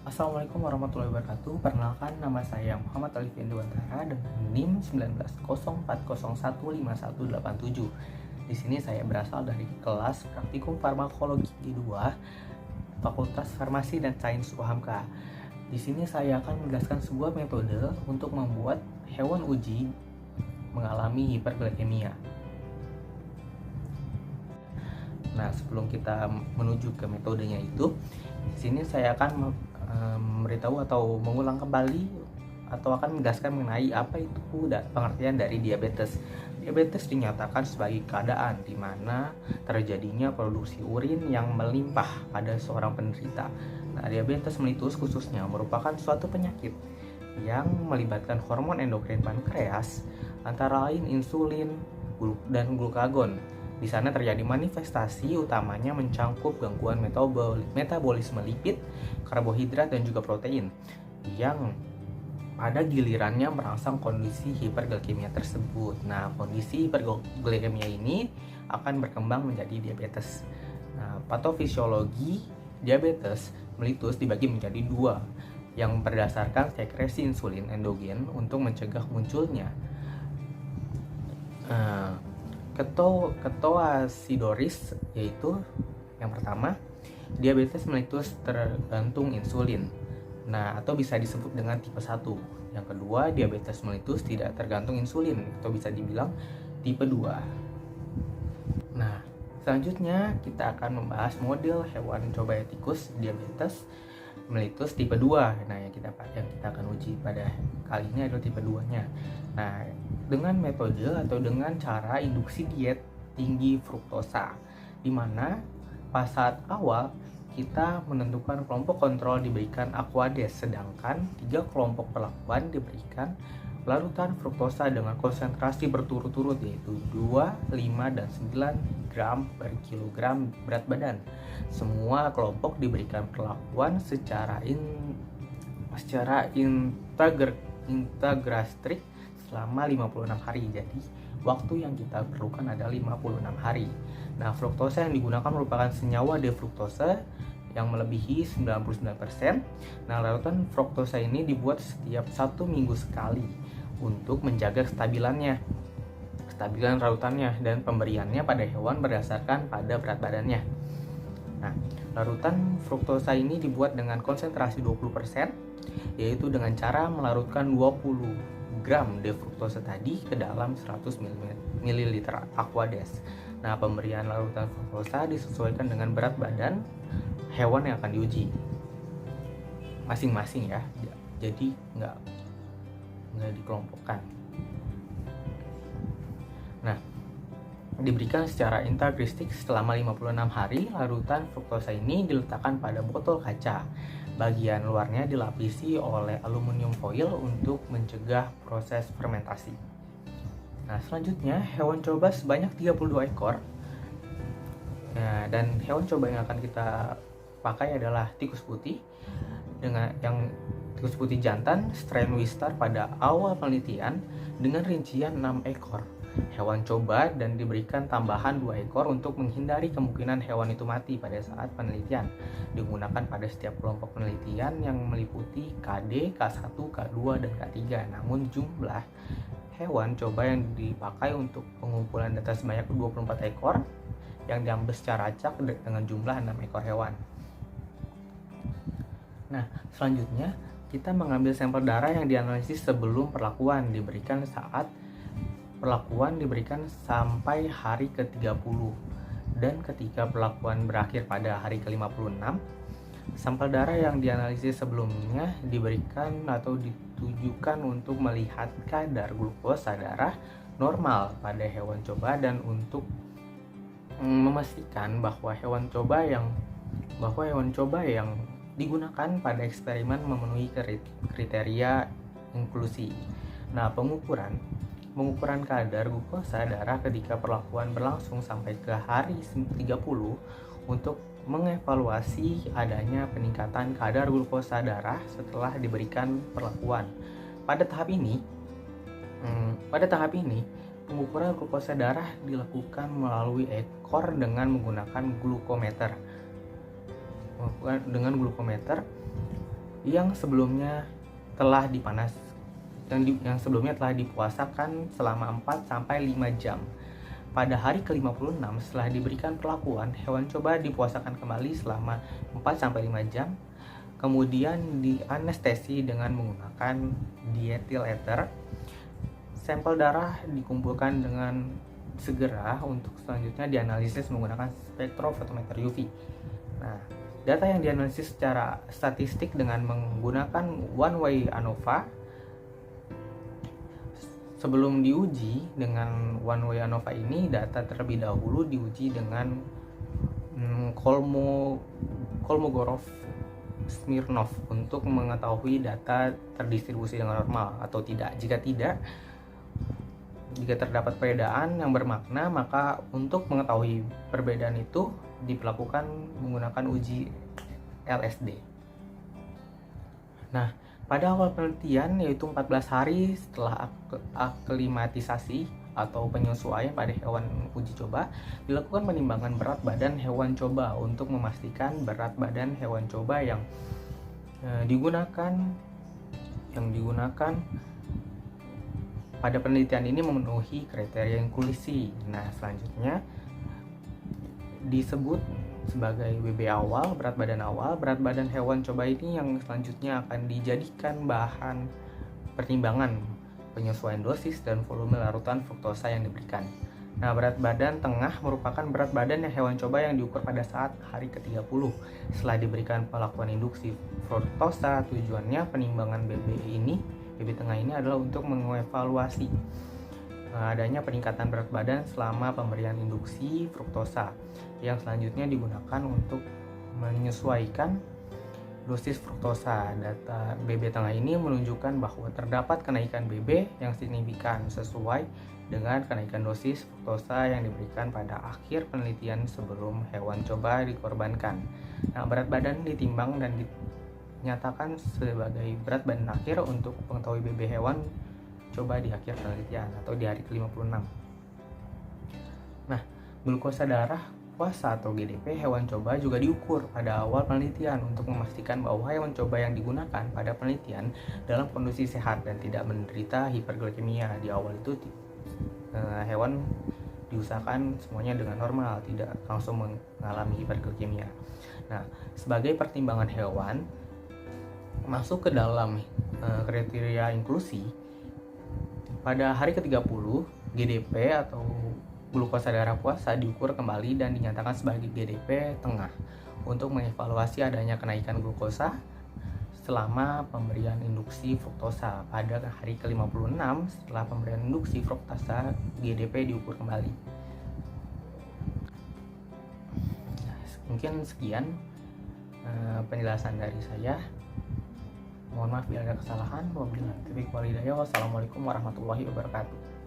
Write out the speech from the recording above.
Assalamualaikum warahmatullahi wabarakatuh. Perkenalkan, nama saya Muhammad Alif Indewantara dengan NIM 1904015187. Di sini saya berasal dari kelas Praktikum Farmakologi 2, Fakultas Farmasi dan Sains UHAMKA. Di sini saya akan menjelaskan sebuah metode untuk membuat hewan uji mengalami hiperglikemia. Nah, sebelum kita menuju ke metodenya itu, di sini saya akan memberitahu atau mengulang kembali atau akan menjelaskan mengenai apa itu pengertian dari diabetes. Diabetes dinyatakan sebagai keadaan di mana terjadinya produksi urin yang melimpah pada seorang penderita. Nah, diabetes mellitus khususnya merupakan suatu penyakit yang melibatkan hormon endokrin pankreas, antara lain insulin dan glukagon. Di sana terjadi manifestasi utamanya mencangkup gangguan metabolisme lipid, karbohidrat, dan juga protein yang pada gilirannya merangsang kondisi hiperglikemia tersebut. Nah, kondisi hiperglikemia ini akan berkembang menjadi diabetes. Nah, patofisiologi diabetes mellitus dibagi menjadi dua, yang berdasarkan sekresi insulin endogen untuk mencegah munculnya ketoasidosis, yaitu yang pertama, diabetes mellitus tergantung insulin. Nah, atau bisa disebut dengan tipe 1. Yang kedua, diabetes mellitus tidak tergantung insulin atau bisa dibilang tipe 2. Nah, selanjutnya kita akan membahas model hewan coba tikus diabetes mellitus tipe 2. Nah, yang kita akan uji pada kali ini adalah tipe 2-nya. Nah, dengan metode atau dengan cara induksi diet tinggi fruktosa, di mana pas saat awal kita menentukan kelompok kontrol diberikan Aquades, sedangkan 3 kelompok perlakuan diberikan larutan fruktosa dengan konsentrasi berturut-turut, yaitu 2, 5, dan 9 gram per kilogram berat badan. Semua kelompok diberikan perlakuan secara integrastrik selama 56 hari. Jadi waktu yang kita perlukan adalah 56 hari. Nah, fruktosa yang digunakan merupakan senyawa defruktosa yang melebihi 99%. Nah, larutan fruktosa ini dibuat setiap 1 minggu sekali untuk menjaga kestabilan larutannya dan pemberiannya pada hewan berdasarkan pada berat badannya. Nah, larutan fruktosa ini dibuat dengan konsentrasi 20%, yaitu dengan cara melarutkan 20 gram defruktosa tadi ke dalam 100 ml Aquades. Nah, pemberian larutan fruktosa disesuaikan dengan berat badan hewan yang akan diuji masing-masing ya. Jadi nggak dikelompokkan. Nah, diberikan secara integristik selama 56 hari. Larutan fruktosa ini diletakkan pada botol kaca. Bagian luarnya dilapisi oleh aluminium foil untuk mencegah proses fermentasi. Nah, selanjutnya hewan coba sebanyak 32 ekor. Nah, dan hewan coba yang akan kita pakai adalah tikus putih tikus putih jantan strain Wistar pada awal penelitian dengan rincian 6 ekor hewan coba, dan diberikan tambahan 2 ekor untuk menghindari kemungkinan hewan itu mati pada saat penelitian. Digunakan pada setiap kelompok penelitian yang meliputi KD, K1, K2, dan K3. Namun jumlah hewan coba yang dipakai untuk pengumpulan data sebanyak 24 ekor yang diambil secara acak dengan jumlah 6 ekor hewan. Nah, selanjutnya kita mengambil sampel darah yang dianalisis sebelum perlakuan, diberikan sampai hari ke-30, dan ketika perlakuan berakhir pada hari ke-56, sampel darah yang dianalisis sebelumnya diberikan atau ditujukan untuk melihat kadar glukosa darah normal pada hewan coba dan untuk memastikan bahwa hewan coba yang digunakan pada eksperimen memenuhi kriteria inklusi. Nah, pengukuran kadar glukosa darah ketika perlakuan berlangsung sampai ke hari 30 untuk mengevaluasi adanya peningkatan kadar glukosa darah setelah diberikan perlakuan. Pada tahap ini, pengukuran glukosa darah dilakukan melalui ekor dengan menggunakan glukometer. yang sebelumnya telah dipanas yang sebelumnya telah dipuasakan selama 4 sampai 5 jam. Pada hari ke-56 setelah diberikan perlakuan, hewan coba dipuasakan kembali selama 4 sampai 5 jam. Kemudian dianestesi dengan menggunakan diethyl ether. Sampel darah dikumpulkan dengan segera untuk selanjutnya dianalisis menggunakan spektrofotometer UV. Nah, data yang dianalisis secara statistik dengan menggunakan one-way ANOVA. Sebelum diuji dengan one-way ANOVA ini, data terlebih dahulu diuji dengan Kolmogorov-Smirnov untuk mengetahui data terdistribusi dengan normal atau tidak. Jika terdapat perbedaan yang bermakna, maka untuk mengetahui perbedaan itu dilakukan menggunakan uji LSD. Nah, pada awal penelitian, yaitu 14 hari setelah aklimatisasi atau penyesuaian pada hewan uji coba, dilakukan penimbangan berat badan hewan coba untuk memastikan berat badan hewan coba yang digunakan pada penelitian ini memenuhi kriteria inklusi. Nah, selanjutnya disebut sebagai BB awal, berat badan hewan coba ini yang selanjutnya akan dijadikan bahan pertimbangan penyesuaian dosis dan volume larutan fruktosa yang diberikan. Nah, berat badan tengah merupakan berat badan yang hewan coba yang diukur pada saat hari ke-30 setelah diberikan perlakuan induksi fruktosa. Tujuannya penimbangan BB tengah ini adalah untuk mengevaluasi adanya peningkatan berat badan selama pemberian induksi fruktosa yang selanjutnya digunakan untuk menyesuaikan dosis fruktosa. Data BB tengah ini menunjukkan bahwa terdapat kenaikan BB yang signifikan sesuai dengan kenaikan dosis fruktosa yang diberikan pada akhir penelitian sebelum hewan coba dikorbankan. Nah, berat badan ditimbang dan dinyatakan sebagai berat badan akhir untuk mengetahui BB hewan coba di akhir penelitian atau di hari ke-56. Nah, glukosa darah puasa atau GDP hewan coba juga diukur pada awal penelitian untuk memastikan bahwa hewan coba yang digunakan pada penelitian dalam kondisi sehat dan tidak menderita hiperglikemia. Di awal itu hewan diusahakan semuanya dengan normal, tidak langsung mengalami hiperglikemia. Nah, sebagai pertimbangan hewan masuk ke dalam kriteria inklusi, pada hari ke-30 GDP atau glukosa darah puasa diukur kembali dan dinyatakan sebagai GDP tengah untuk mengevaluasi adanya kenaikan glukosa selama pemberian induksi fruktosa. Pada hari ke-56 setelah pemberian induksi fruktosa, GDP diukur kembali. Mungkin sekian penjelasan dari saya. Mohon maaf bila ada kesalahan. Wassalamualaikum warahmatullahi wabarakatuh.